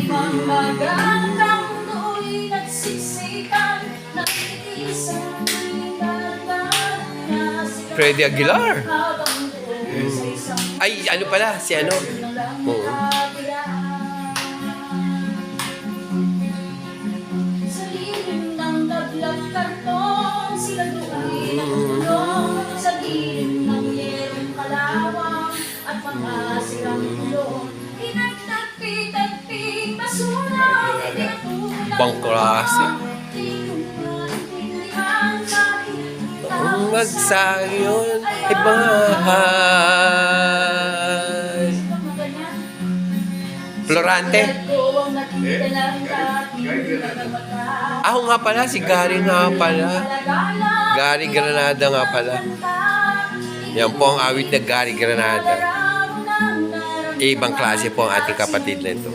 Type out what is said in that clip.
Magandang mundo'y nagsiksikan ng isang Freddy Aguilar. Ay, ano pala? Si ano? Oo. Sa lilim ng daglak karton, sila do'y natulong. Sa lilim ng yerong kalawang at mga sirang tulong. Pinagtagpi-tagping basura, Ibang klase. Ang magsayon ay bahay. Florante. Ako nga pala, si Gary nga pala. Gary Granada nga pala. Yan po ang awit na Gary Granada. Ibang klase po ang ating kapatid na ito.